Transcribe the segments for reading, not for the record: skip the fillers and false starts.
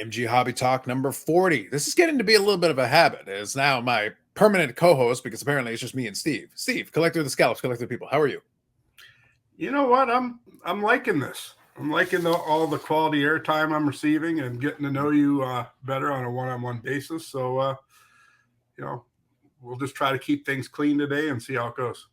AMG Hobby Talk number 40. This is getting to be a little bit of a habit. It's now my permanent co-host because apparently it's just me and Steve. Steve, collector of the scallops, collector of people. How are you? You know what? I'm liking this. I'm liking all the quality airtime I'm receiving and getting to know you better on a one-on-one basis. So, we'll just try to keep things clean today and see how it goes.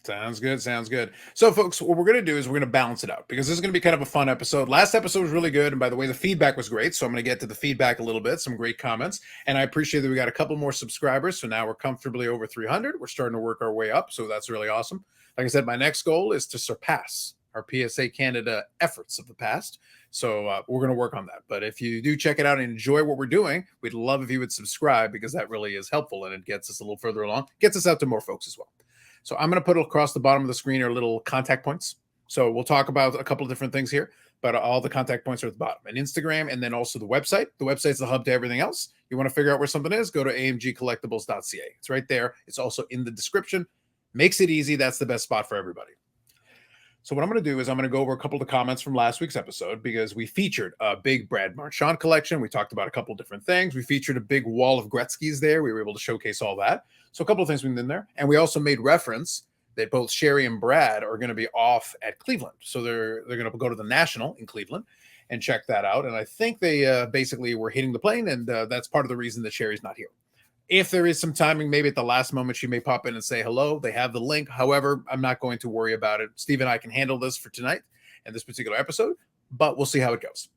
Sounds good. Sounds good. So, folks, what we're going to do is we're going to balance it out because this is going to be kind of a fun episode. Last episode was really good. And by the way, the feedback was great. So I'm going to get to the feedback a little bit, some great comments. And I appreciate that we got a couple more subscribers. So now we're comfortably over 300. We're starting to work our way up. So that's really awesome. Like I said, my next goal is to surpass our PSA Canada efforts of the past. So we're going to work on that. But if you do check it out and enjoy what we're doing, we'd love if you would subscribe because that really is helpful and it gets us a little further along, gets us out to more folks as well. So I'm going to put across the bottom of the screen are little contact points. So we'll talk about a couple of different things here, but all the contact points are at the bottom. And Instagram, and then also the website. The website's the hub to everything else. You want to figure out where something is, go to amgcollectibles.ca. It's right there. It's also in the description. Makes it easy. That's the best spot for everybody. So what I'm going to do is I'm going to go over a couple of the comments from last week's episode because we featured a big Brad Marchand collection. We talked about a couple of different things. We featured a big wall of Gretzky's there. We were able to showcase all that. So a couple of things we did in there. And we also made reference that both Sherry and Brad are going to be off at Cleveland. So they're going to go to the National in Cleveland and check that out. And I think they basically were hitting the plane, and that's part of the reason that Sherry's not here. If there is some timing, maybe at the last moment, she may pop in and say hello. They have the link. However, I'm not going to worry about it. Steve and I can handle this for tonight and this particular episode, but we'll see how it goes.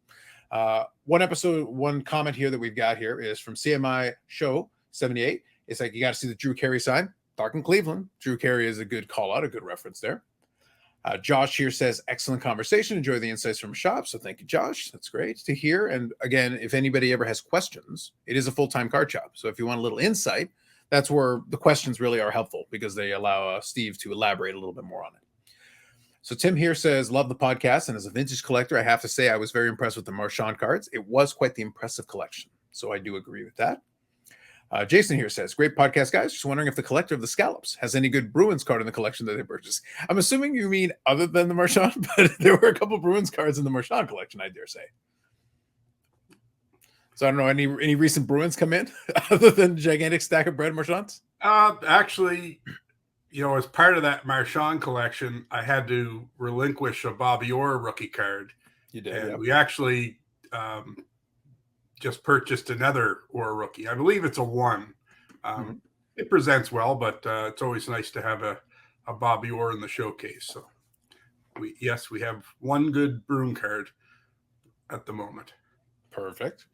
One comment here that we've got here is from CMI Show 78. It's like, you got to see the Drew Carey sign. Dark in Cleveland. Drew Carey is a good call out, a good reference there. Josh here says, excellent conversation. Enjoy the insights from shop. So thank you, Josh. That's great to hear. And again, if anybody ever has questions, it is a full-time card shop. So if you want a little insight, that's where the questions really are helpful because they allow Steve to elaborate a little bit more on it. So Tim here says, love the podcast. And as a vintage collector, I have to say I was very impressed with the Marchand cards. It was quite the impressive collection. So I do agree with that. Jason here says, great podcast, guys. Just wondering if the collector of the scallops has any good Bruins card in the collection that they purchased. I'm assuming you mean other than the Marchand, but there were a couple Bruins cards in the Marchand collection, I dare say. So I don't know, any recent Bruins come in other than gigantic stack of Brad Marchands? Actually, as part of that Marchand collection, I had to relinquish a Bobby Orr rookie card. You did, and yep. We actually just purchased another Orr rookie. I believe it's a 1. It presents well, but it's always nice to have a Bobby Orr in the showcase. So we have one good Bruin card at the moment. Perfect.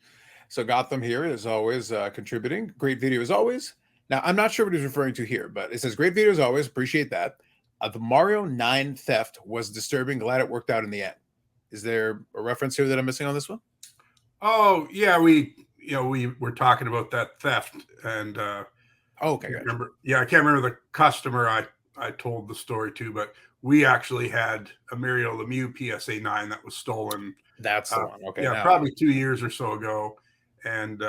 So Gotham here is always contributing. Great video as always. Now, I'm not sure what he's referring to here, but it says great video as always. Appreciate that. The Mario 9 theft was disturbing. Glad it worked out in the end. Is there a reference here that I'm missing on this one? Oh yeah, we were talking about that theft, and okay, I can't remember the customer I told the story to, but we actually had a Mario Lemieux PSA 9 that was stolen. That's the one. Okay, probably 2 years or so ago, and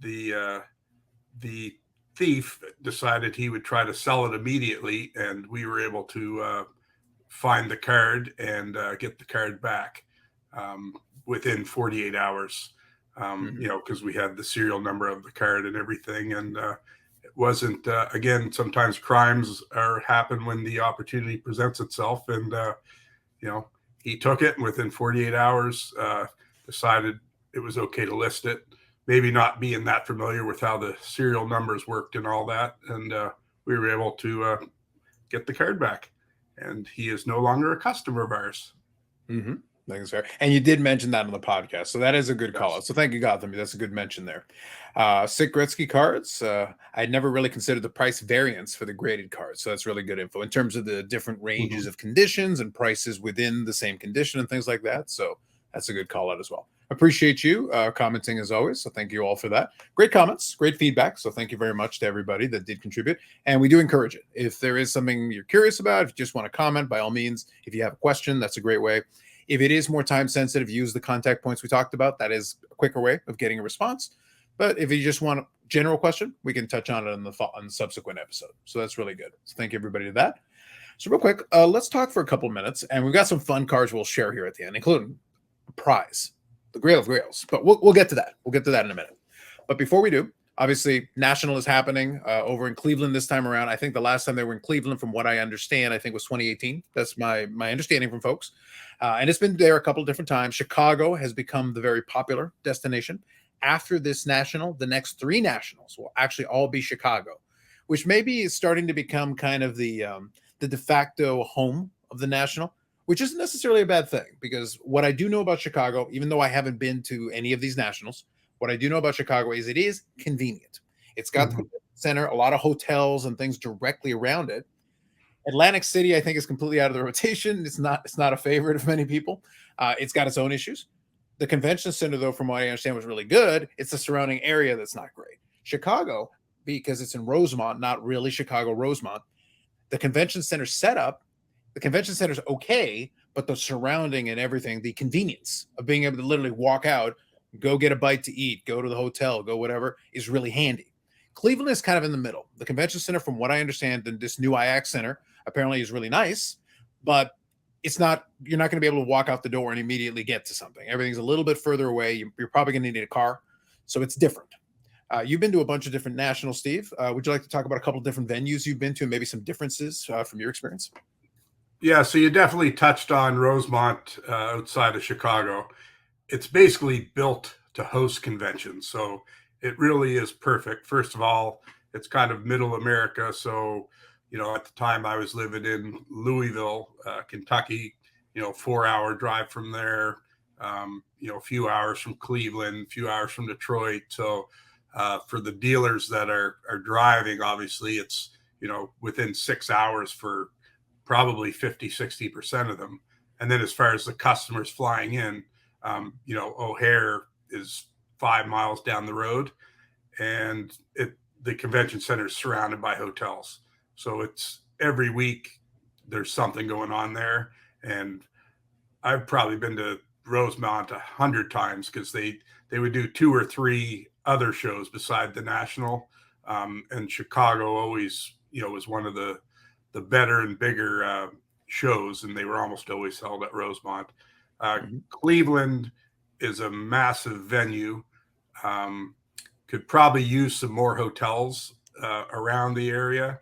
the thief decided he would try to sell it immediately, and we were able to find the card and get the card back within 48 hours, because we had the serial number of the card and everything. And it wasn't, again, sometimes crimes happen when the opportunity presents itself. And, he took it and within 48 hours decided it was okay to list it, maybe not being that familiar with how the serial numbers worked and all that. And we were able to get the card back. And he is no longer a customer of ours. Mm-hmm. Thanks, fair. And you did mention that on the podcast, so that is a good call out. So thank you, Gotham. That's a good mention there. Sick Gretzky cards. I'd never really considered the price variance for the graded cards, so that's really good info in terms of the different ranges of conditions and prices within the same condition and things like that. So that's a good call out as well. Appreciate you commenting as always. So thank you all for that. Great comments, great feedback. So thank you very much to everybody that did contribute. And we do encourage it. If there is something you're curious about, if you just want to comment, by all means, if you have a question, that's a great way. If it is more time sensitive, use the contact points we talked about. That is a quicker way of getting a response. But if you just want a general question, we can touch on it on the subsequent episode. So that's really good. So thank you everybody to that. So real quick, let's talk for a couple minutes. And we've got some fun cards we'll share here at the end, including a prize. the Grail of Grails. But we'll get to that. We'll get to that in a minute. But before we do, obviously, National is happening over in Cleveland this time around. I think the last time they were in Cleveland, from what I understand, I think was 2018. That's my understanding from folks. And it's been there a couple of different times. Chicago has become the very popular destination. After this National, the next 3 Nationals will actually all be Chicago, which maybe is starting to become kind of the de facto home of the National, which isn't necessarily a bad thing, because what I do know about Chicago, even though I haven't been to any of these Nationals, what I do know about Chicago is it is convenient. It's got the center, a lot of hotels and things directly around it. Atlantic City, I think, is completely out of the rotation. It's not a favorite of many people. It's got its own issues. The convention center, though, from what I understand, was really good. It's the surrounding area that's not great. Chicago, because it's in Rosemont, not really Chicago, Rosemont, the convention center setup, the convention center is okay, but the surrounding and everything, the convenience of being able to literally walk out, go get a bite to eat, go to the hotel, go whatever, is really handy. Cleveland is kind of in the middle. The convention center, from what I understand, this new IAC center apparently is really nice, but it's not, you're not going to be able to walk out the door and immediately get to something. Everything's a little bit further away. You're probably going to need a car. So it's different. You've been to a bunch of different nationals, Steve. Would you like to talk about a couple of different venues you've been to and maybe some differences from your experience? Yeah, so you definitely touched on Rosemont outside of Chicago. It's basically built to host conventions. So it really is perfect. First of all, it's kind of middle America. So, at the time I was living in Louisville, Kentucky, 4-hour drive from there, a few hours from Cleveland, a few hours from Detroit. So for the dealers that are driving, obviously it's, within 6 hours for probably 50-60% of them. And then as far as the customers flying in, O'Hare is 5 miles down the road, and the convention center is surrounded by hotels. So it's every week there's something going on there. And I've probably been to Rosemont 100 times because they would do 2 or 3 other shows beside the National. And Chicago always, was one of the better and bigger shows, and they were almost always held at Rosemont. Cleveland is a massive venue. Could probably use some more hotels around the area.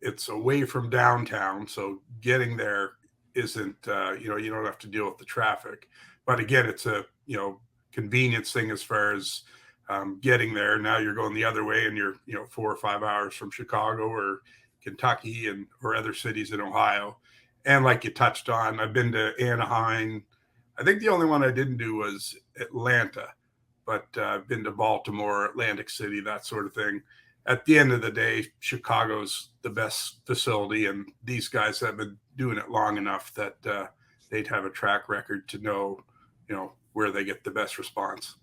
It's away from downtown, so getting there isn't, you don't have to deal with the traffic. But again, it's a, convenience thing as far as getting there. Now you're going the other way and you're, 4 or 5 hours from Chicago or Kentucky or other cities in Ohio. And like you touched on, I've been to Anaheim. I think the only one I didn't do was Atlanta, but I've been to Baltimore, Atlantic City, that sort of thing. At the end of the day, Chicago's the best facility, and these guys have been doing it long enough that they'd have a track record to know, where they get the best response.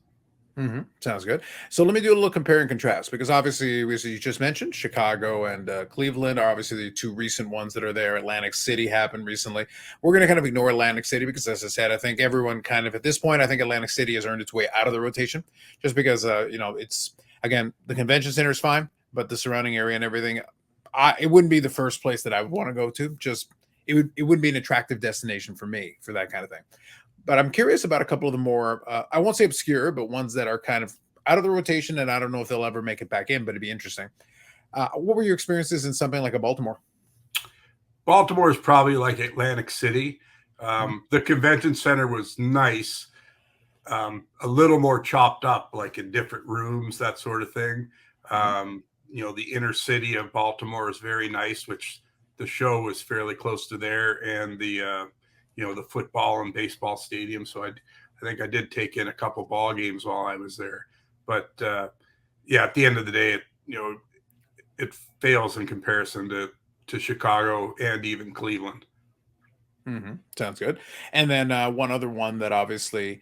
Sounds good. So let me do a little compare and contrast, because obviously, as you just mentioned, Chicago and Cleveland are obviously the 2 recent ones that are there. Atlantic City happened recently. We're going to kind of ignore Atlantic City because, as I said, I think everyone kind of at this point, I think Atlantic City has earned its way out of the rotation, just because, it's, again, the convention center is fine, but the surrounding area and everything, it wouldn't be the first place that I would want to go to. Just it wouldn't be an attractive destination for me for that kind of thing. But I'm curious about a couple of the more, I won't say obscure, but ones that are kind of out of the rotation, and I don't know if they'll ever make it back in, but it'd be interesting. What were your experiences in something like a Baltimore? Baltimore is probably like Atlantic City. The convention center was nice, a little more chopped up, like in different rooms, that sort of thing. The inner city of Baltimore is very nice, which the show was fairly close to there, and the football and baseball stadium. So I think I did take in a couple ball games while I was there. But at the end of the day, it fails in comparison to Chicago and even Cleveland. Sounds good. And then one other one that obviously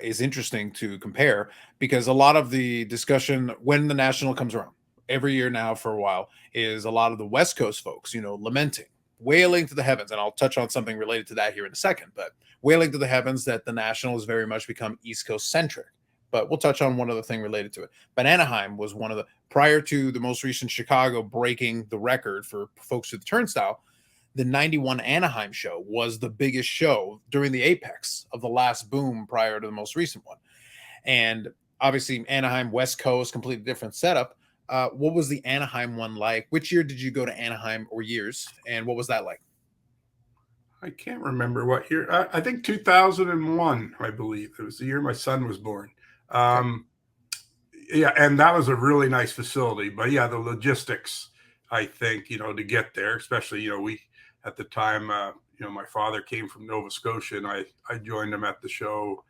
is interesting to compare, because a lot of the discussion when the National comes around every year now for a while is a lot of the West Coast folks, lamenting, wailing to the heavens. And I'll touch on something related to that here in a second, but wailing to the heavens that the National has very much become East Coast centric. But we'll touch on one other thing related to it. But Anaheim was one of the, prior to the most recent Chicago breaking the record for folks to the turnstile, the 91 Anaheim show was the biggest show during the apex of the last boom prior to the most recent one. And obviously, Anaheim, West Coast, completely different setup. What was the Anaheim one like? Which year did you go to Anaheim, or years? And what was that like? I can't remember what year. I think 2001, I believe. It was the year my son was born. Okay. Yeah, and that was a really nice facility. But yeah, the logistics, I think, to get there, especially, we at the time, my father came from Nova Scotia, and I joined him at the show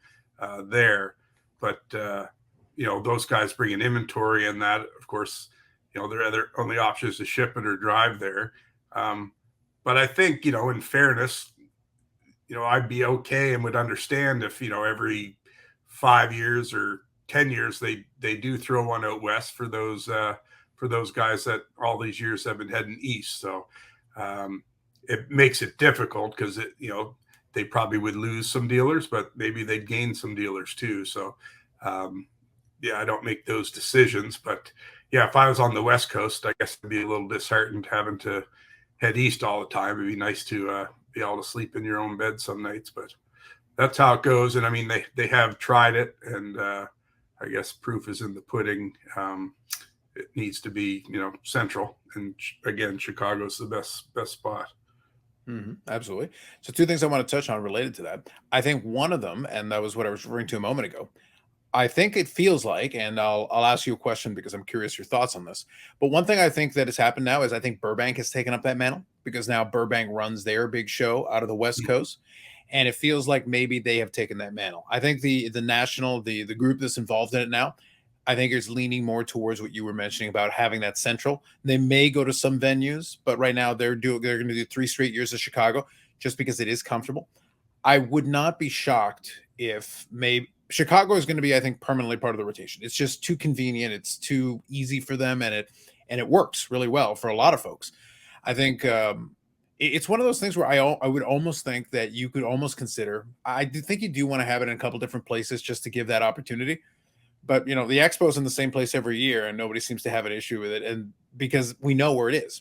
there. But those guys bring in inventory, and that, of course, their other only option is to ship it or drive there. But I think, in fairness, I'd be okay and would understand if, every 5 years or 10 years they do throw one out west for those guys that all these years have been heading east. So it makes it difficult because they probably would lose some dealers, but maybe they'd gain some dealers too. So I don't make those decisions. But yeah, if I was on the West Coast, I guess I'd be a little disheartened having to head east all the time. It'd be nice to be able to sleep in your own bed some nights, but that's how it goes. And I mean, they have tried it, and I guess proof is in the pudding. It needs to be, central. And again, Chicago's the best spot. Mm-hmm, absolutely. So two things I want to touch on related to that. I think one of them, and that was what I was referring to a moment ago, I think it feels like, and I'll ask you a question because I'm curious your thoughts on this. But one thing I think that has happened now is I think Burbank has taken up that mantle because now Burbank runs their big show out of the West Coast, and it feels like maybe they have taken that mantle. I think the national the group that's involved in it now, I think is leaning more towards what you were mentioning about having that central. They may go to some venues, but right now they're going to do 3 straight years of Chicago just because it is comfortable. I would not be shocked if maybe Chicago is going to be, I think, permanently part of the rotation. It's just too convenient. It's too easy for them, and it works really well for a lot of folks. I think it's one of those things where I would almost think that you could almost consider. I do think you do want to have it in a couple different places just to give that opportunity. But the expo's in the same place every year, and nobody seems to have an issue with it. And because we know where it is,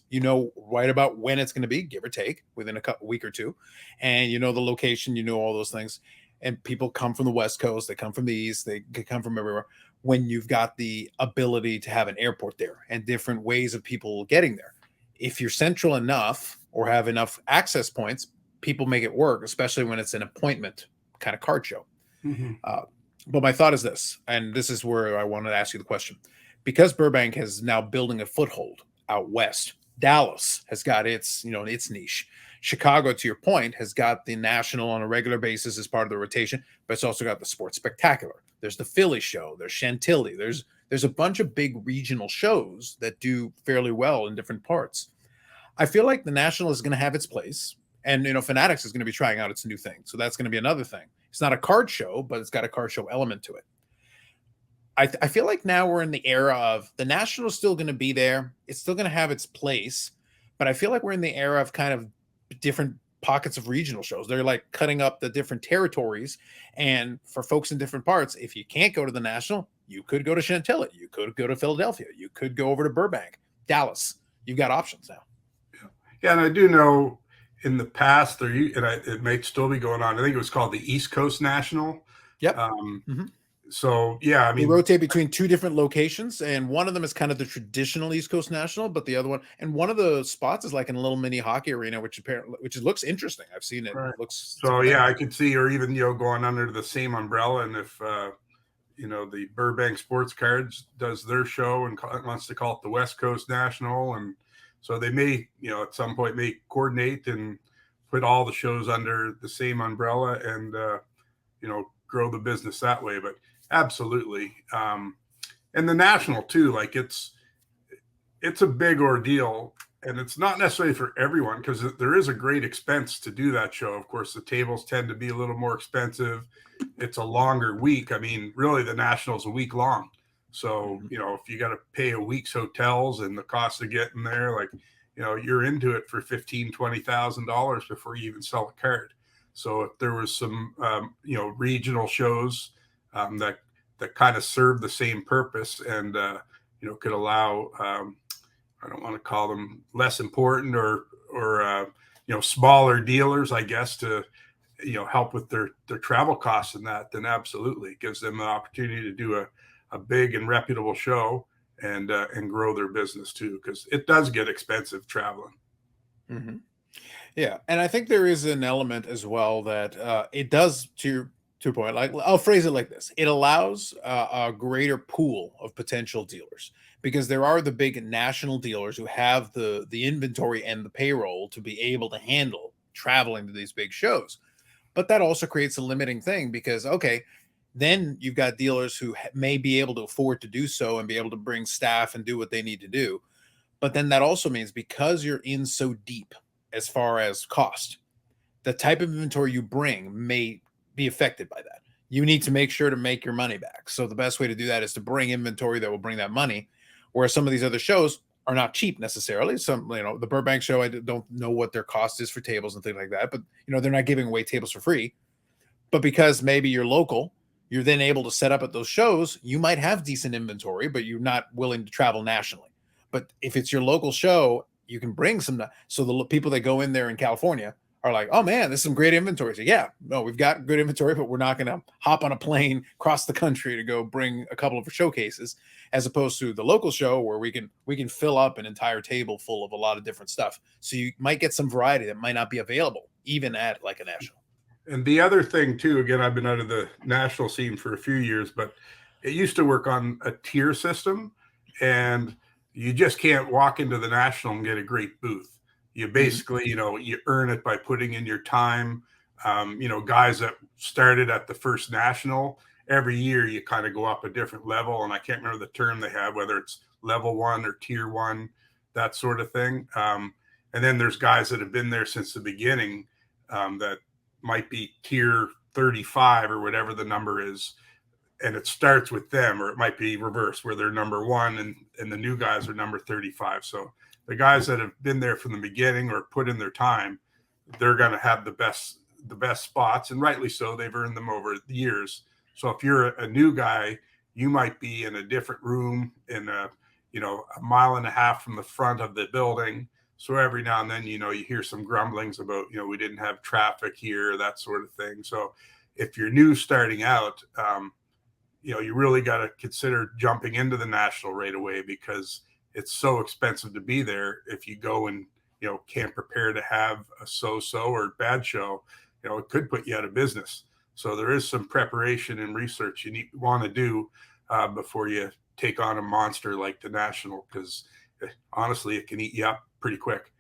right about when it's going to be, give or take, within a week or two, and the location, all those things. And people come from the West Coast, they come from the East, they come from everywhere. When you've got the ability to have an airport there and different ways of people getting there, if you're central enough or have enough access points, people make it work, especially when it's an appointment kind of card show. Mm-hmm. But my thought is this, and this is where I wanted to ask you the question. Because Burbank is now building a foothold out west, Dallas has got its niche. Chicago, to your point, has got the national on a regular basis as part of the rotation, but it's also got the Sports Spectacular. There's the Philly show. There's Chantilly. There's a bunch of big regional shows that do fairly well in different parts. I feel like the national is going to have its place, and Fanatics is going to be trying out its new thing, so that's going to be another thing. It's not a card show, but it's got a card show element to it. I feel like now we're in the era of the national is still going to be there. It's still going to have its place, but I feel like we're in the era of kind of different pockets of regional shows. They're like cutting up the different territories. And for folks in different parts, if you can't go to the national, you could go to Chantilly. You could go to Philadelphia. You could go over to Burbank, Dallas. You've got options now. Yeah, and I do know in the past, it may still be going on. I think it was called the East Coast National. Yep. So, yeah, I mean, they rotate between 2 different locations, and one of them is kind of the traditional East Coast National, but the other one, and one of the spots is like in a little mini hockey arena, which looks interesting. I've seen it. Right. It looks so. Yeah, I could see, or even going under the same umbrella, and if the Burbank Sportscards does their show and wants to call it the West Coast National, and so they may at some point may coordinate and put all the shows under the same umbrella and grow the business that way. But absolutely. And the national too, like it's a big ordeal, and it's not necessarily for everyone because there is a great expense to do that show. Of course, the tables tend to be a little more expensive. It's a longer week. I mean, really the national's a week long. So, if you got to pay a week's hotels and the cost of getting there, like, you're into it for $15,000, $20,000 before you even sell a card. So if there was some, regional shows that kind of serve the same purpose and, could allow, I don't want to call them less important or smaller dealers, I guess, to help with their travel costs and that, then absolutely it gives them an opportunity to do a big and reputable show and grow their business too, because it does get expensive traveling. Hmm. Yeah, and I think there is an element as well that it does to your point. Like I'll phrase it like this: it allows a greater pool of potential dealers because there are the big national dealers who have the inventory and the payroll to be able to handle traveling to these big shows. But that also creates a limiting thing because okay, then you've got dealers who may be able to afford to do so and be able to bring staff and do what they need to do. But then that also means because you're in so deep as far as cost, the type of inventory you bring may be affected by that. You need to make sure to make your money back. So the best way to do that is to bring inventory that will bring that money. Whereas some of these other shows are not cheap necessarily. Some, the Burbank show, I don't know what their cost is for tables and things like that, but they're not giving away tables for free. But because maybe you're local, you're then able to set up at those shows. You might have decent inventory, but you're not willing to travel nationally. But if it's your local show, you can bring some. So the people that go in there in California are like, oh man, there's some great inventory. So yeah, no, we've got good inventory, but we're not going to hop on a plane across the country to go bring a couple of showcases, as opposed to the local show where we can fill up an entire table full of a lot of different stuff. So you might get some variety that might not be available even at like a national. And the other thing too, again, I've been out of the national scene for a few years, but it used to work on a tier system, and you just can't walk into the national and get a great booth. You basically, you earn it by putting in your time. Guys that started at the first national, every year you kind of go up a different level, and I can't remember the term they have, whether it's level 1 or tier 1, that sort of thing. And then there's guys that have been there since the beginning, that might be tier 35 or whatever the number is, and it starts with them, or it might be reverse where they're number 1 and the new guys are number 35. So the guys that have been there from the beginning or put in their time, they're going to have the best spots, and rightly so. They've earned them over the years. So if you're a new guy, you might be in a different room in a mile and a half from the front of the building. So every now and then, you hear some grumblings about, we didn't have traffic here, that sort of thing. So if you're new starting out, you really got to consider jumping into the national right away, because it's so expensive to be there. If you go and, can't prepare to have a so-so or bad show, it could put you out of business. So there is some preparation and research you want to do before you take on a monster like the national, because honestly, it can eat you up pretty quick.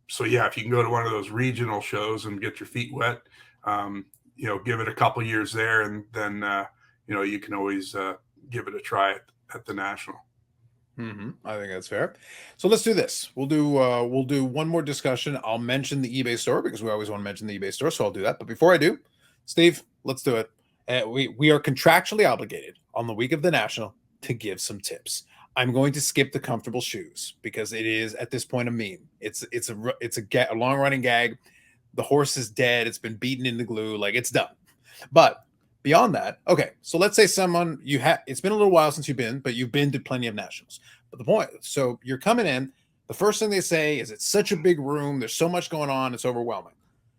So yeah, if you can go to one of those regional shows and get your feet wet, give it a couple years there, and then you can always give it a try at the national. I think that's fair. So let's do this. We'll do one more discussion. I'll mention the eBay store because we always want to mention the eBay store, so I'll do that. But before I do, Steve, let's do it. We are contractually obligated on the week of the national to give some tips. I'm going to skip the comfortable shoes because it is at this point a meme. It's a long running gag. The horse is dead. It's been beaten into glue. Like, it's done. But beyond that, okay. So let's say someone it's been a little while since you've been to plenty of nationals. But the point, so you're coming in. The first thing they say is it's such a big room. There's so much going on. It's overwhelming.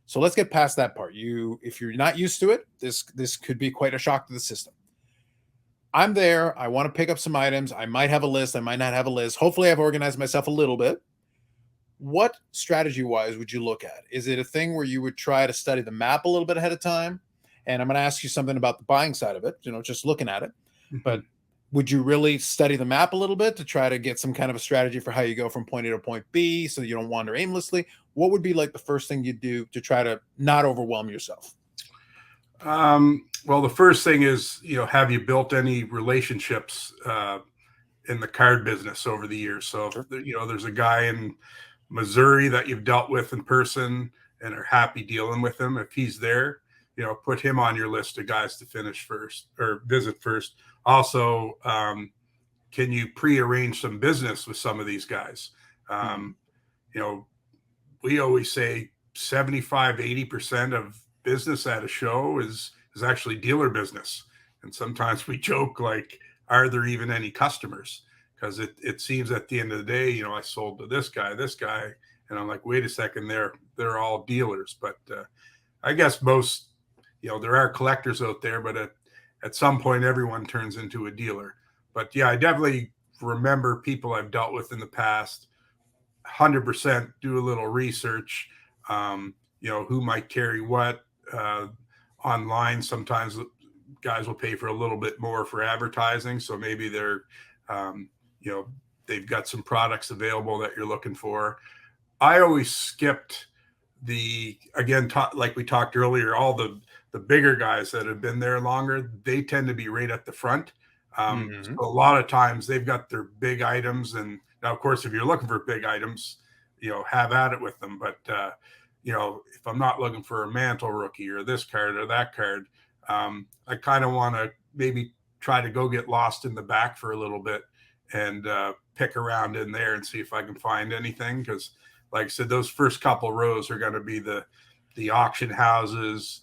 So let's get past that part. If you're not used to it, this could be quite a shock to the system. I'm there. I want to pick up some items. I might have a list. I might not have a list. Hopefully, I've organized myself a little bit. What strategy-wise would you look at? Is it a thing where you would try to study the map a little bit ahead of time? And I'm going to ask you something about the buying side of it, just looking at it. But would you really study the map a little bit to try to get some kind of a strategy for how you go from point A to point B so you don't wander aimlessly? What would be like the first thing you do to try to not overwhelm yourself? Well, the first thing is, have you built any relationships in the card business over the years? So, Sure. There's a guy in Missouri that you've dealt with in person and are happy dealing with him. If he's there, put him on your list of guys to finish first or visit first. Also, can you pre-arrange some business with some of these guys? We always say 75, 80% of business at a show is actually dealer business. And sometimes we joke, like, are there even any customers? Because it seems at the end of the day, I sold to this guy, and I'm like, wait a second, they're they're all dealers. But I guess most, there are collectors out there, but at some point everyone turns into a dealer. But yeah, I definitely remember people I've dealt with in the past. 100% do a little research. Who might carry what online. Sometimes guys will pay for a little bit more for advertising, so maybe they're they've got some products available that you're looking for. I always skipped like we talked earlier, all the bigger guys that have been there longer, they tend to be right at the front. So a lot of times they've got their big items, and now of course if you're looking for big items, have at it with them. But if I'm not looking for a Mantle rookie or this card or that card, I kind of want to maybe try to go get lost in the back for a little bit and pick around in there and see if I can find anything. Because like I said, those first couple rows are going to be the auction houses,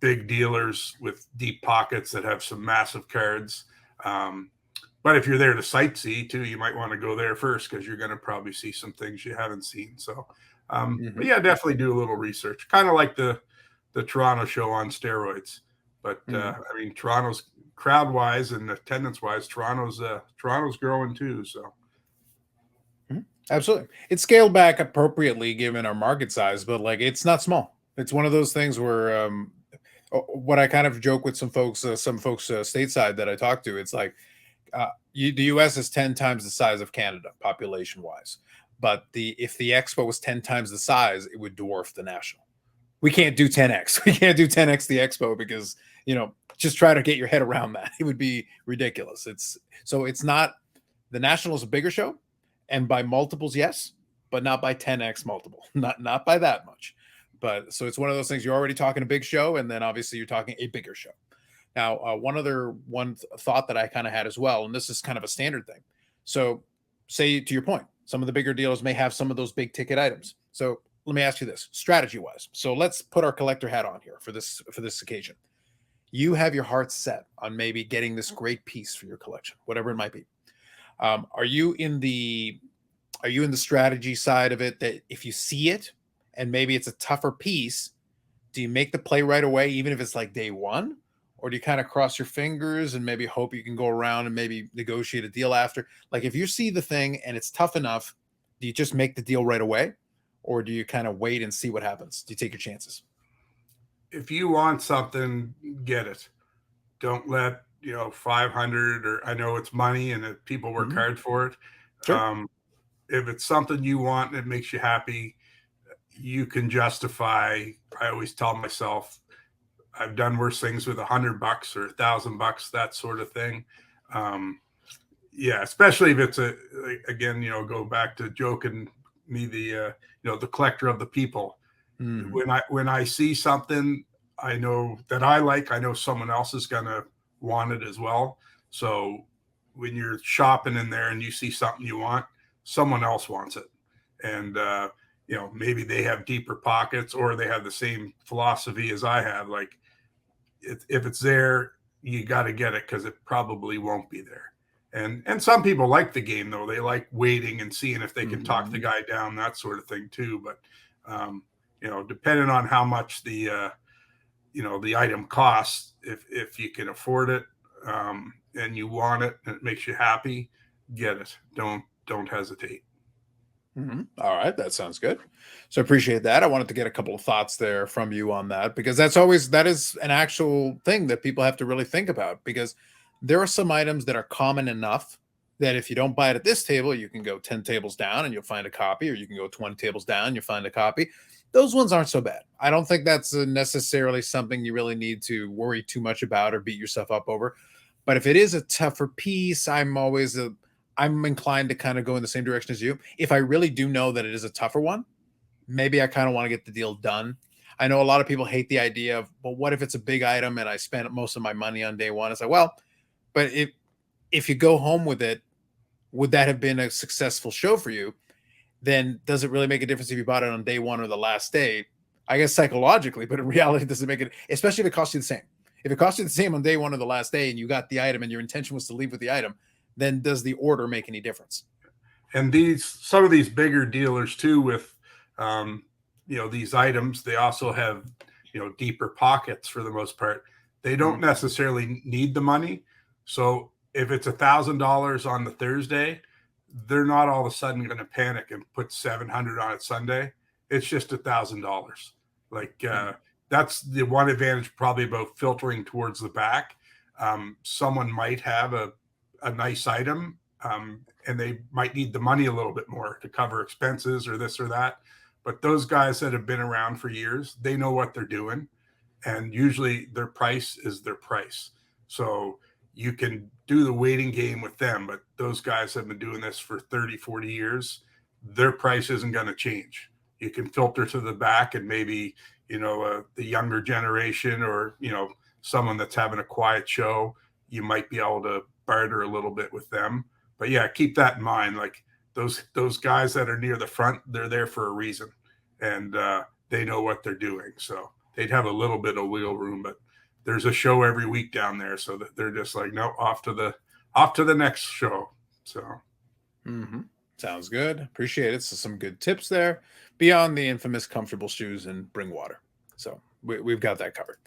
big dealers with deep pockets that have some massive cards. But if you're there to sightsee too, you might want to go there first because you're going to probably see some things you haven't seen. So, but yeah, definitely do a little research, kind of like the Toronto show on steroids. But I mean, Toronto's crowd wise and attendance wise, Toronto's growing too. So. Absolutely. It's scaled back appropriately given our market size, but like it's not small. It's one of those things where what I kind of joke with some folks stateside that I talk to, it's like the US is 10 times the size of Canada population wise. But if the expo was 10 times the size, it would dwarf the national. We can't do 10x. We can't do 10x the expo because, just try to get your head around that. It would be ridiculous. It's not, the national is a bigger show. And by multiples, yes, but not by 10x multiple, not by that much. But so it's one of those things, you're already talking a big show, and then obviously you're talking a bigger show. Now, one thought that I kind of had as well, and this is kind of a standard thing. So say to your point, some of the bigger dealers may have some of those big ticket items. So let me ask you this, strategy wise. So let's put our collector hat on here for this occasion. You have your heart set on maybe getting this great piece for your collection, whatever it might be. Are you in the strategy side of it that if you see it and maybe it's a tougher piece, do you make the play right away, even if it's like day one? Or do you kind of cross your fingers and maybe hope you can go around and maybe negotiate a deal after? Like if you see the thing and it's tough enough, do you just make the deal right away? Or do you kind of wait and see what happens? Do you take your chances? If you want something, get it. Don't let 500, or I know it's money and that people work hard for it. Sure. If it's something you want and it makes you happy, you can justify. I always tell myself I've done worse things with $100 or $1,000, that sort of thing. Yeah, especially if it's again, go back to joking me, the collector of the people. When I see something I know that I like, I know someone else is gonna want it as well. So when you're shopping in there and you see something you want, someone else wants it. And maybe they have deeper pockets or they have the same philosophy as I have. Like if it's there, you got to get it because it probably won't be there. And some people like the game though. They like waiting and seeing if they can talk the guy down, that sort of thing too. But depending on how much the item costs, if you can afford it and you want it and it makes you happy, get it. Don't hesitate. All right, that sounds good. So I appreciate that. I wanted to get a couple of thoughts there from you on that, because that is an actual thing that people have to really think about, because there are some items that are common enough that if you don't buy it at this table, you can go 10 tables down and you'll find a copy, or you can go 20 tables down and you'll find a copy. Those ones aren't so bad. I don't think that's necessarily something you really need to worry too much about or beat yourself up over. But if it is a tougher piece, I'm inclined to kind of go in the same direction as you. If I really do know that it is a tougher one, maybe I kind of want to get the deal done. I know a lot of people hate the idea of, well, what if it's a big item and I spent most of my money on day one? It's like, well, but if you go home with it, would that have been a successful show for you? Then does it really make a difference if you bought it on day one or the last day? I guess psychologically, but in reality, does it make it, especially if it costs you the same. If it costs you the same on day one or the last day and you got the item and your intention was to leave with the item, then does the order make any difference? And some of these bigger dealers too, with These items, they also have, deeper pockets for the most part. They don't necessarily need the money. So if it's $1,000 on the Thursday, they're not all of a sudden going to panic and put 700 on it Sunday. It's just $1,000. Like that's the one advantage probably about filtering towards the back. Someone might have a nice item, and they might need the money a little bit more to cover expenses or this or that. But those guys that have been around for years, they know what they're doing. And usually their price is their price. So you can do the waiting game with them, but those guys have been doing this for 30, 40 years. Their price isn't going to change. You can filter to the back, and maybe, the younger generation, or, someone that's having a quiet show, you might be able to barter a little bit with them. But yeah, keep that in mind. Like those guys that are near the front, they're there for a reason, and they know what they're doing. So they'd have a little bit of wiggle room, but there's a show every week down there, so that they're just like, no, off to the next show. So sounds good. Appreciate it. So some good tips there beyond the infamous comfortable shoes and bring water. So we've got that covered.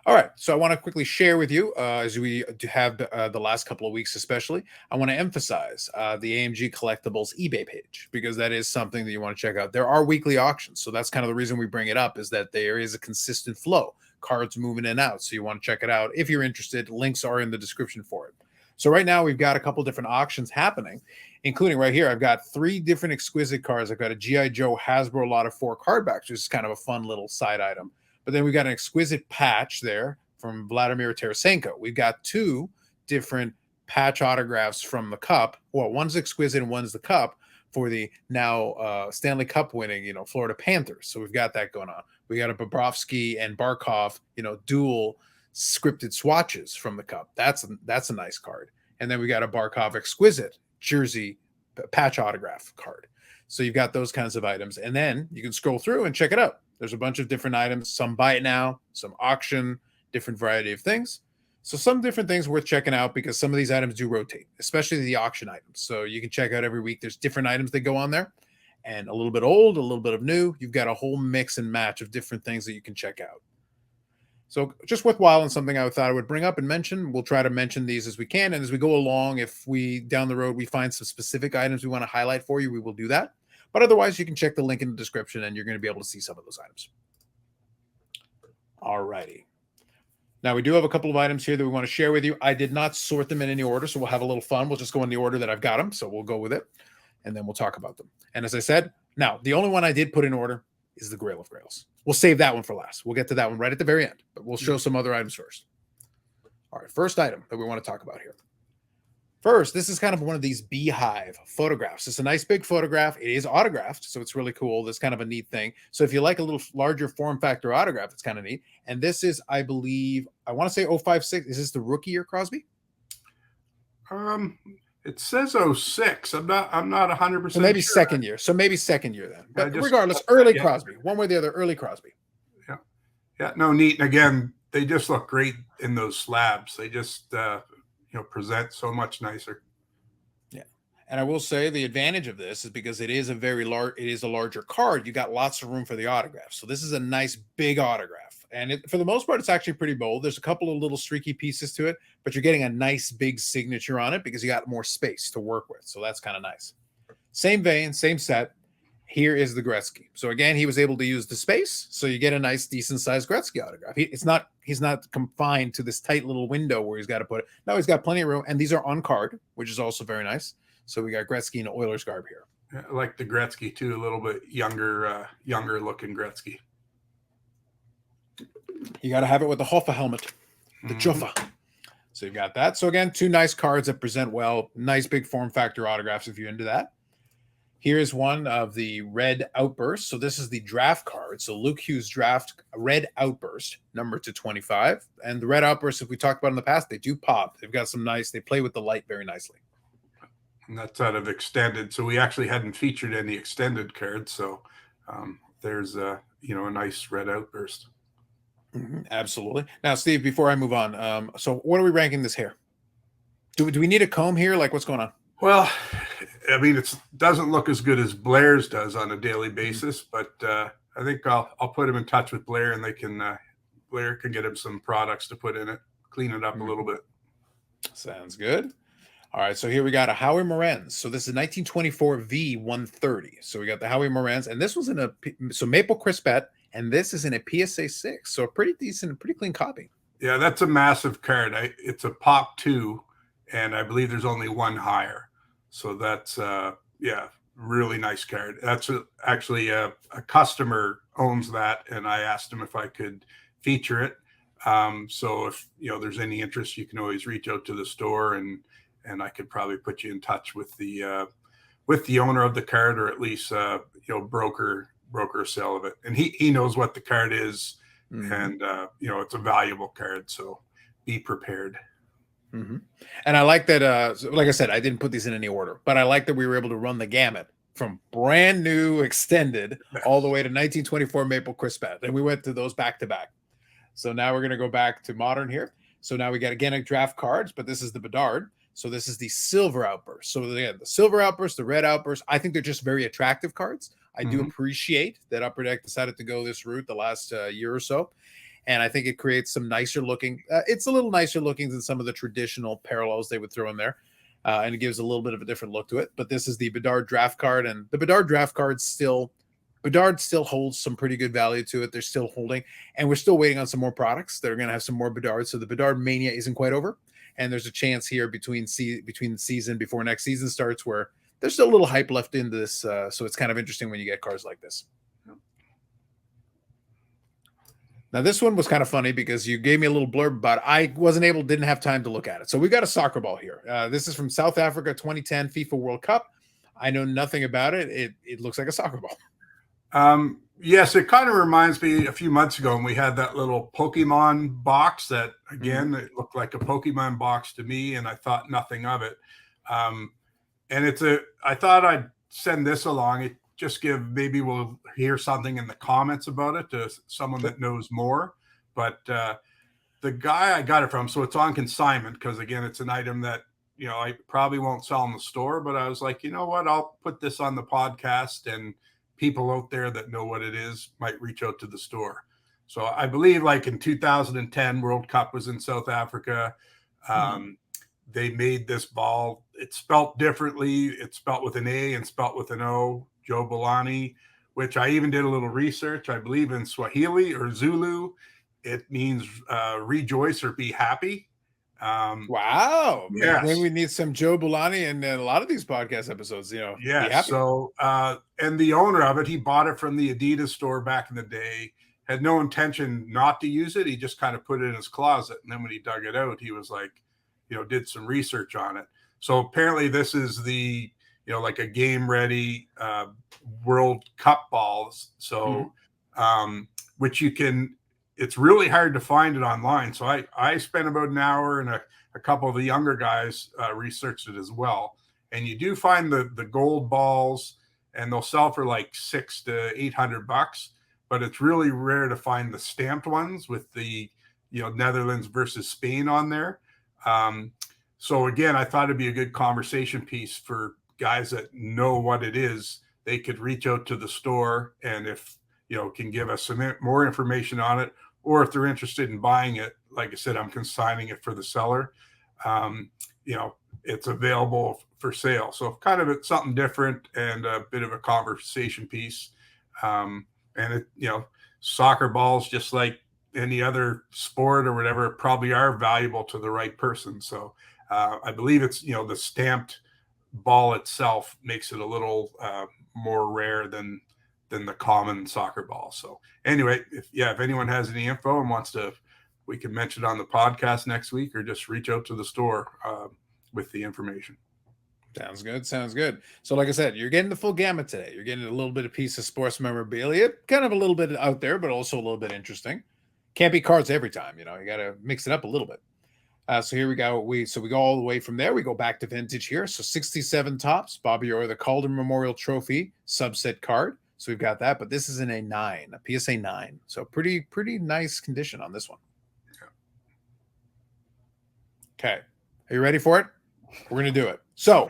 All right, so I want to quickly share with you, as we have the last couple of weeks especially, I want to emphasize the AMG Collectibles eBay page, because that is something that you want to check out. There are weekly auctions, so that's kind of the reason we bring it up, is that there is a consistent flow, cards moving in and out, so you want to check it out. If you're interested, links are in the description for it. So right now we've got a couple different auctions happening, including right here. I've got 3 different exquisite cards. I've got a G.I. Joe Hasbro lot of 4 card backs, which is kind of a fun little side item. But then we've got an exquisite patch there from Vladimir Tarasenko. We've got 2 different patch autographs from the Cup. Well, one's exquisite and one's the Cup for the now Stanley Cup winning, Florida Panthers. So we've got that going on. We got a Bobrovsky and Barkov, dual scripted swatches from the Cup. That's a nice card. And then we got a Barkov exquisite jersey patch autograph card. So you've got those kinds of items. And then you can scroll through and check it out. There's a bunch of different items, some buy it now, some auction, different variety of things. So some different things worth checking out, because some of these items do rotate, especially the auction items. So you can check out every week. There's different items that go on there, and a little bit old, a little bit of new. You've got a whole mix and match of different things that you can check out. So just worthwhile, and something I thought I would bring up and mention. We'll try to mention these as we can. And as we go along, if we down the road, we find some specific items we want to highlight for you, we will do that. But otherwise, you can check the link in the description, and you're going to be able to see some of those items. All righty. Now, we do have a couple of items here that we want to share with you. I did not sort them in any order, so we'll have a little fun. We'll just go in the order that I've got them, so we'll go with it, and then we'll talk about them. And as I said, now, the only one I did put in order is the Grail of Grails. We'll save that one for last. We'll get to that one right at the very end, but we'll show some other items first. All right, first item that we want to talk about here. First, this is kind of one of these beehive photographs. It's a nice big photograph. It is autographed, so it's really cool. That's kind of a neat thing. So if you like a little larger form factor autograph, it's kind of neat. And this is, I believe, I want to say 056. Is this the rookie year, Crosby? It says 06. I'm not 100%. So maybe sure. second year. So maybe second year then. But regardless, early Crosby. One way or the other, early Crosby. Yeah. No, neat. And again, they just look great in those slabs. They just present so much nicer. Yeah. And I will say the advantage of this is because it is a very large, it is a larger card. You got lots of room for the autograph. So this is a nice big autograph. And for the most part, it's actually pretty bold. There's a couple of little streaky pieces to it, but you're getting a nice big signature on it because you got more space to work with. So that's kind of nice. Same vein, same set. Here is the Gretzky. So again, he was able to use the space. So you get a nice, decent sized Gretzky autograph. He's not confined to this tight little window where he's got to put it. No, he's got plenty of room. And these are on card, which is also very nice. So we got Gretzky in Oilers garb here. Yeah, I like the Gretzky too, a little bit younger looking Gretzky. You got to have it with the Hoffa helmet, the Juffa. So you've got that. So again, 2 nice cards that present well. Nice big form factor autographs if you're into that. Here's one of the Red Outburst. So this is the draft card. So Luke Hughes draft Red Outburst, number to 25. And the Red Outburst, if we talked about in the past, they do pop. They've got some nice, they play with the light very nicely. And that's out of extended. So we actually hadn't featured any extended cards. So there's a nice Red Outburst. Absolutely. Now, Steve, before I move on, so what are we ranking this here? Do we need a comb here? Like, what's going on? Well, I mean, it doesn't look as good as Blair's does on a daily basis, but I think I'll put him in touch with Blair, and they can Blair can get him some products to put in it, clean it up a little bit. Sounds good. All right, so here we got a Howie Morenz. So this is 1924 V130. So we got the Howie Morenz, and this was in a Maple Crispet, and this is in a PSA 6. So a pretty decent, pretty clean copy. Yeah, that's a massive card. It's a Pop 2, and I believe there's only one higher. So that's really nice card. That's actually a customer owns that, and I asked him if I could feature it. So if there's any interest, you can always reach out to the store, and I could probably put you in touch with the owner of the card, or at least broker a sale of it. And he knows what the card is, and it's a valuable card, so be prepared. And I like that. Like I said, I didn't put these in any order, but I like that we were able to run the gamut from brand new extended all the way to 1924 Maple Crispet, and we went to those back to back. So now we're going to go back to modern here. So now we got again a draft cards, but this is the Bedard. So this is the Silver Outburst. So again, the Silver Outburst, the Red Outburst, I think they're just very attractive cards. I do appreciate that Upper Deck decided to go this route the last year or so. And I think it creates some nicer looking. It's a little nicer looking than some of the traditional parallels they would throw in there. And it gives a little bit of a different look to it. But this is the Bedard draft card. And the Bedard draft card Bedard still holds some pretty good value to it. They're still holding. And we're still waiting on some more products. They're going to have some more Bedard. So the Bedard mania isn't quite over. And there's a chance here between the season, before next season starts, where there's still a little hype left in this. So it's kind of interesting when you get cards like this. Now, this one was kind of funny because you gave me a little blurb about it. I didn't have time to look at it. So we got a soccer ball here. This is from South Africa 2010 FIFA World Cup. I know nothing about it. It looks like a soccer ball. Yes, it kind of reminds me a few months ago when we had that little Pokemon box that, again, it looked like a Pokemon box to me, and I thought nothing of it. And I thought I'd send this along. It just maybe we'll hear something in the comments about it to someone that knows more. But the guy I got it from, so it's on consignment because, again, it's an item that, I probably won't sell in the store, but I was like, you know what, I'll put this on the podcast, and people out there that know what it is might reach out to the store. So I believe like in 2010 World Cup was in South Africa. They made this ball. It's spelt differently. It's spelt with an A and spelt with an O, Joe Bolani, which I even did a little research. I believe in Swahili or Zulu, it means rejoice or be happy. Wow. Yes. Maybe we need some Joe Bolani in a lot of these podcast episodes, Yeah. So, and the owner of it, he bought it from the Adidas store back in the day, had no intention not to use it. He just kind of put it in his closet. And then when he dug it out, he was like, did some research on it. So apparently this is the, like a game ready World Cup balls. So, which it's really hard to find it online. So I spent about an hour, and a couple of the younger guys researched it as well. And you do find the gold balls, and they'll sell for like $600 to $800, but it's really rare to find the stamped ones with the, Netherlands versus Spain on there. So again, I thought it'd be a good conversation piece for guys that know what it is. They could reach out to the store, and if, can give us some more information on it, or if they're interested in buying it, like I said, I'm consigning it for the seller. It's available for sale. So kind of it's something different and a bit of a conversation piece. And it, soccer balls, just like any other sport or whatever, probably are valuable to the right person. So I believe it's, the stamped ball itself makes it a little more rare than the common soccer ball. So anyway, if anyone has any info and wants to, we can mention it on the podcast next week, or just reach out to the store with the information. Sounds good. So like I said, you're getting the full gamut today. You're getting a little bit of piece of sports memorabilia, kind of a little bit out there, but also a little bit interesting. Can't be cards every time, you got to mix it up a little bit. So here we go. We go all the way from there. We go back to vintage here. So 67 tops, Bobby Orr, the Calder Memorial Trophy subset card. So we've got that, but this is in a 9, a PSA 9. So pretty nice condition on this one. Okay. Are you ready for it? We're going to do it. So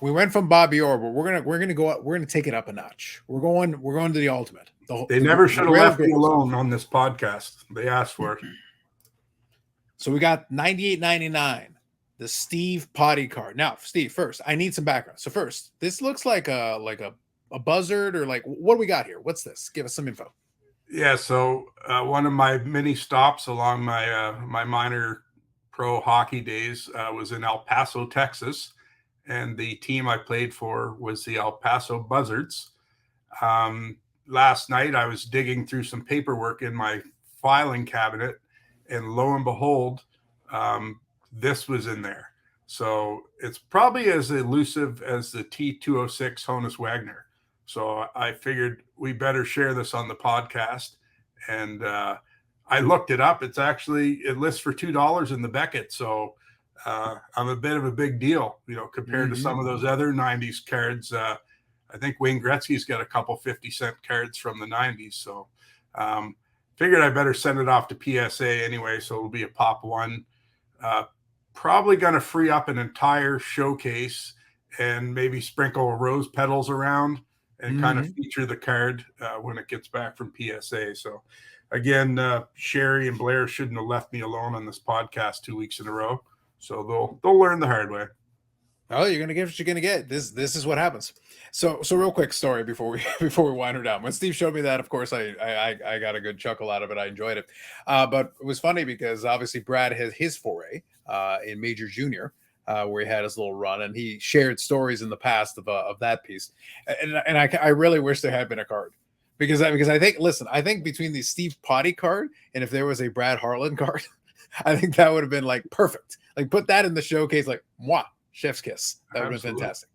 we went from Bobby Orr, but we're gonna take it up a notch. We're going to the ultimate. They never should have Grail left me Grails. alone on this podcast. They asked for it. So we got 98.99, the Steve Potty card. Now, Steve, first, I need some background. So first, this looks like a buzzard, or like, what do we got here? What's this? Give us some info. Yeah, so one of my many stops along my my minor pro hockey days was in El Paso, Texas, and the team I played for was the El Paso Buzzards. Last night I was digging through some paperwork in my filing cabinet, and lo and behold, this was in there. So it's probably as elusive as the T206 Honus Wagner. So I figured we better share this on the podcast. And I looked it up. It lists for $2 in the Beckett. So I'm a bit of a big deal, compared to some of those other 90s cards. I think Wayne Gretzky's got a couple 50-cent cards from the 90s. So figured I better send it off to PSA anyway. So it'll be a pop one. Probably going to free up an entire showcase and maybe sprinkle rose petals around and kind of feature the card when it gets back from PSA. So again, Sherry and Blair shouldn't have left me alone on this podcast 2 weeks in a row. So they'll learn the hard way. Oh, you're gonna get what you're gonna get. This is what happens. So real quick story before we wind her down. When Steve showed me that, of course, I got a good chuckle out of it. I enjoyed it, but it was funny because obviously Brad has his foray in Major Junior, where he had his little run, and he shared stories in the past of that piece. And I really wish there had been a card, because I think between the Steve Potty card and if there was a Brad Harlan card, I think that would have been like perfect. Like put that in the showcase, like mwah. Chef's kiss. That would have been fantastic.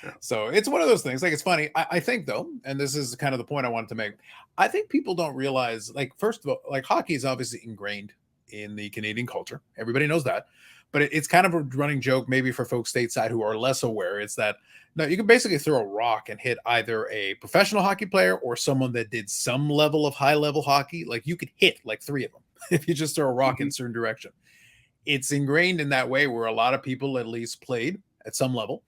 Yeah. So it's one of those things. Like, it's funny. I think though, and this is kind of the point I wanted to make. I think people don't realize, like, first of all, like hockey is obviously ingrained in the Canadian culture. Everybody knows that. But it's kind of a running joke, maybe for folks stateside who are less aware. It's that no, you can basically throw a rock and hit either a professional hockey player or someone that did some level of high level hockey. Like you could hit like 3 of them if you just throw a rock in a certain direction. It's ingrained in that way where a lot of people at least played at some level.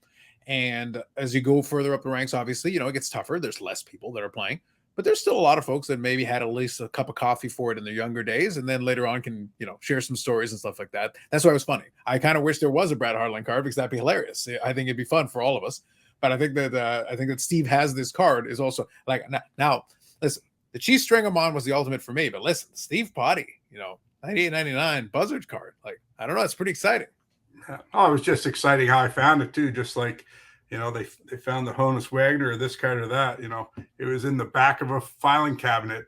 And as you go further up the ranks, obviously, it gets tougher. There's less people that are playing, but there's still a lot of folks that maybe had at least a cup of coffee for it in their younger days. And then later on can, share some stories and stuff like that. That's why it was funny. I kind of wish there was a Brad Harlan card because that'd be hilarious. I think it'd be fun for all of us. But I think that Steve has this card is also like, now listen, the Chiefs string 'em on was the ultimate for me, but listen, Steve Potty, 98.99 Buzzards card. Like, I don't know. It's pretty exciting. Oh, it was just exciting how I found it too. Just like, they found the Honus Wagner or this card or that, it was in the back of a filing cabinet,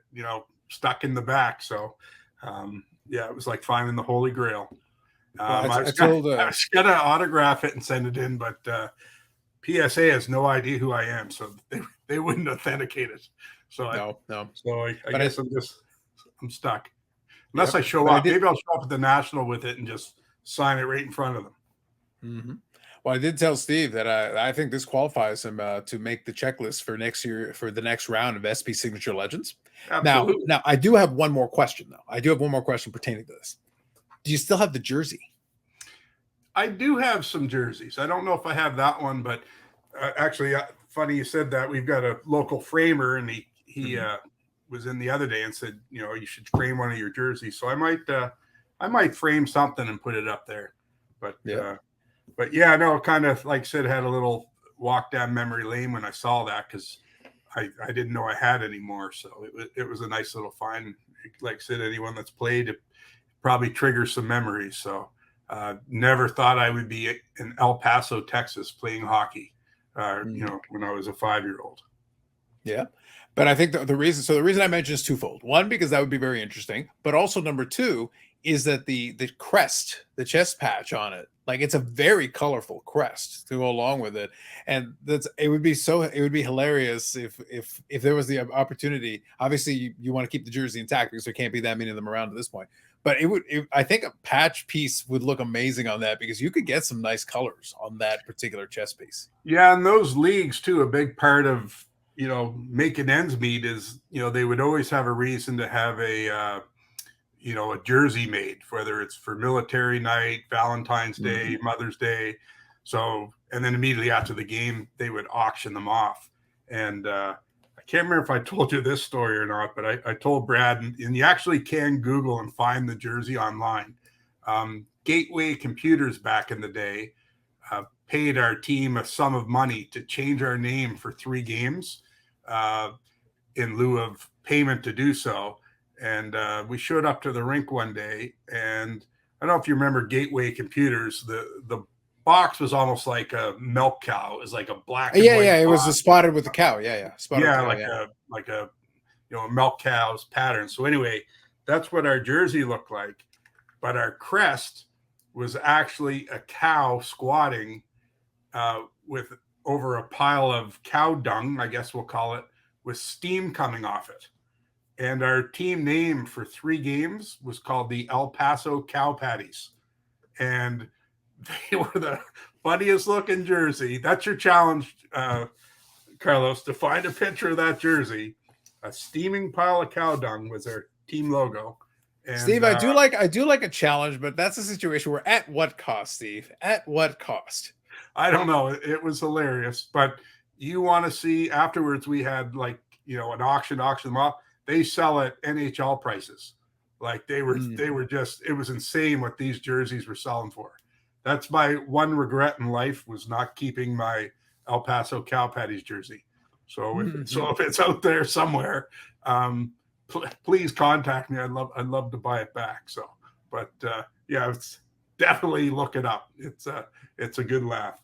stuck in the back. So, it was like finding the Holy Grail. I was going to autograph it and send it in, but PSA has no idea who I am. So they wouldn't authenticate it. So no. So I guess I'm stuck. Unless I show up, maybe I'll show up at the National with it and just sign it right in front of them. Mm-hmm. Well, I did tell Steve that I think this qualifies him to make the checklist for next year for the next round of SP Signature Legends. Absolutely. Now I do have one more question though. I do have one more question pertaining to this. Do you still have the jersey? I do have some jerseys. I don't know if I have that one, but actually, funny you said that. We've got a local framer, and he was in the other day and said, you should frame one of your jerseys. So I might frame something and put it up there. But no, kind of like I said, had a little walk down memory lane when I saw that because I didn't know I had any more. So it was a nice little find. Like I said, anyone that's played it probably triggers some memories. So never thought I would be in El Paso, Texas, playing hockey. When I was a 5-year-old. Yeah. But I think the reason I mentioned is twofold. One, because that would be very interesting, but also number two is that the crest, the chest patch on it, like it's a very colorful crest to go along with it. And it would be hilarious if there was the opportunity. Obviously you want to keep the jersey intact because there can't be that many of them around at this point. But I think a patch piece would look amazing on that because you could get some nice colors on that particular chest piece. Yeah, and those leagues too, a big part of making ends meet is they would always have a reason to have a jersey made, whether it's for military night, Valentine's Day, Mother's Day. So, and then immediately after the game, they would auction them off. And I can't remember if I told you this story or not, but I told Brad, and you actually can Google and find the jersey online. Gateway Computers back in the day paid our team a sum of money to change our name for 3 games in lieu of payment to do so. And we showed up to the rink one day, and I don't know if you remember Gateway Computers. The box was almost like a milk cow. It was like a black and white It was box. spotted with the cow. Spotted Yeah, with the cow, like a a milk cow's pattern. So anyway, that's what our jersey looked like. But our crest was actually a cow squatting with over a pile of cow dung, I guess we'll call it, with steam coming off it. And our team name for 3 games was called the El Paso Cow Patties. And they were the funniest looking jersey. That's your challenge, Carlos, to find a picture of that jersey. A steaming pile of cow dung was our team logo. And, Steve, I do like a challenge, but that's a situation where at what cost, Steve? At what cost? I don't know. It was hilarious. But you want to see afterwards, we had like, an auction them off. They sell at NHL prices. Like they were just, it was insane what these jerseys were selling for. That's my one regret in life, was not keeping my El Paso Cow Patties jersey. So if it's out there somewhere, please contact me. I'd love to buy it back. So, but it's definitely look it up. It's a good laugh.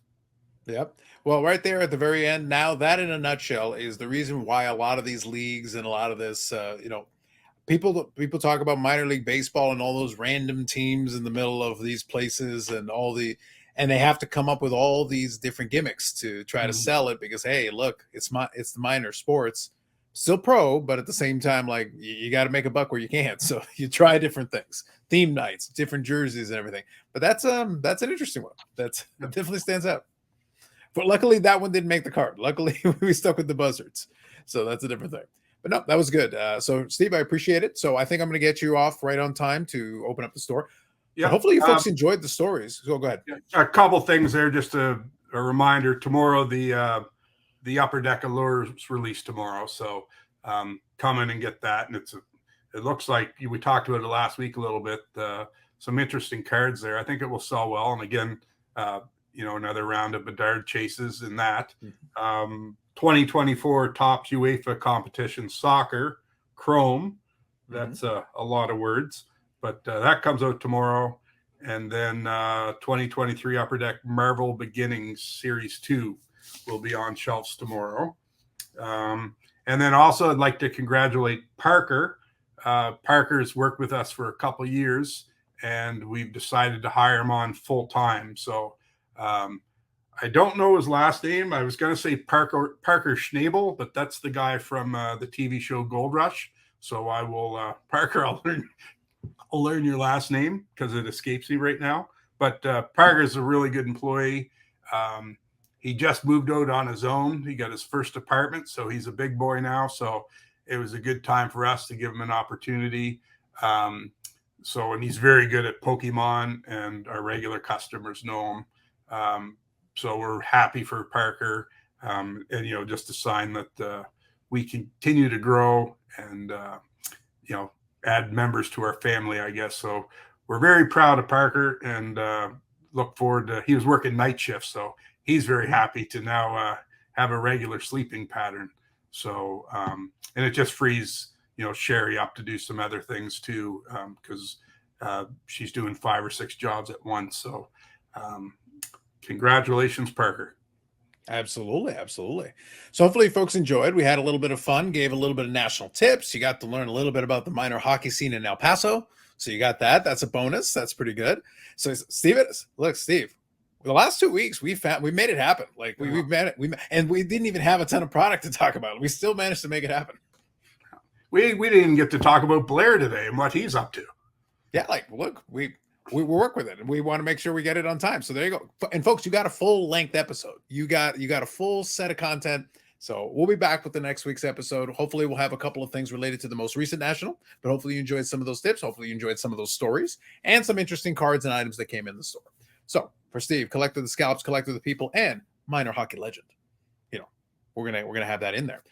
Yep. Well, right there at the very end, now that in a nutshell is the reason why a lot of these leagues and a lot of this, people talk about minor league baseball and all those random teams in the middle of these places and and they have to come up with all these different gimmicks to try to sell it because, hey, look, it's the minor sports, still pro, but at the same time, like you got to make a buck where you can't. So you try different things, theme nights, different jerseys and everything. But that's an interesting one. That definitely stands out. But luckily, that one didn't make the card. Luckily, we stuck with the buzzards. So that's a different thing. But no, that was good. So, Steve, I appreciate it. So I think I'm going to get you off right on time to open up the store. Yeah. But hopefully you folks enjoyed the stories. So go ahead. A couple things there. Just a reminder. Tomorrow, the Upper Deck Allures release tomorrow. So come in and get that. And it looks like we talked about it last week a little bit. Some interesting cards there. I think it will sell well. And again, another round of Bedard chases in that. 2024 Top UEFA Competition Soccer Chrome. That's a lot of words, but that comes out tomorrow. And then 2023 Upper Deck Marvel Beginnings Series 2 will be on shelves tomorrow. And then also I'd like to congratulate Parker. Parker's worked with us for a couple of years, and we've decided to hire him on full time. So I don't know his last name. I was going to say Parker Schnabel, but that's the guy from the TV show Gold Rush. So I will, Parker, I'll learn your last name because it escapes me right now. But Parker's a really good employee. He just moved out on his own. He got his first apartment, so he's a big boy now. So it was a good time for us to give him an opportunity. And he's very good at Pokemon, and our regular customers know him. So we're happy for Parker, and just a sign that we continue to grow and add members to our family, I guess. So we're very proud of Parker and look forward to. He was working night shifts, so he's very happy to now have a regular sleeping pattern. So and it just frees Sherry up to do some other things too, because she's doing 5 or 6 jobs at once. So. Congratulations, Parker. Absolutely. So hopefully folks enjoyed. We had a little bit of fun, gave a little bit of national tips. You got to learn a little bit about the minor hockey scene in El Paso. So you got that. That's a bonus. That's pretty good. So Steve, the last 2 weeks we made it happen. Like we've made it. And we didn't even have a ton of product to talk about. We still managed to make it happen. We didn't get to talk about Blair today and what he's up to. Yeah, look, we work with it and we want to make sure we get it on time. So there you go. And folks, you got a full length episode. You got a full set of content. So we'll be back with the next week's episode. Hopefully we'll have a couple of things related to the most recent national, but hopefully you enjoyed some of those tips. Hopefully you enjoyed some of those stories and some interesting cards and items that came in the store. So For Steve, collector of the scalps, collector of the people, and minor hockey legend. We're gonna have that in there.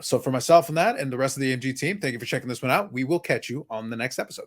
So for myself and that and the rest of the AMG team, thank you for checking this one out. We will catch you on the next episode.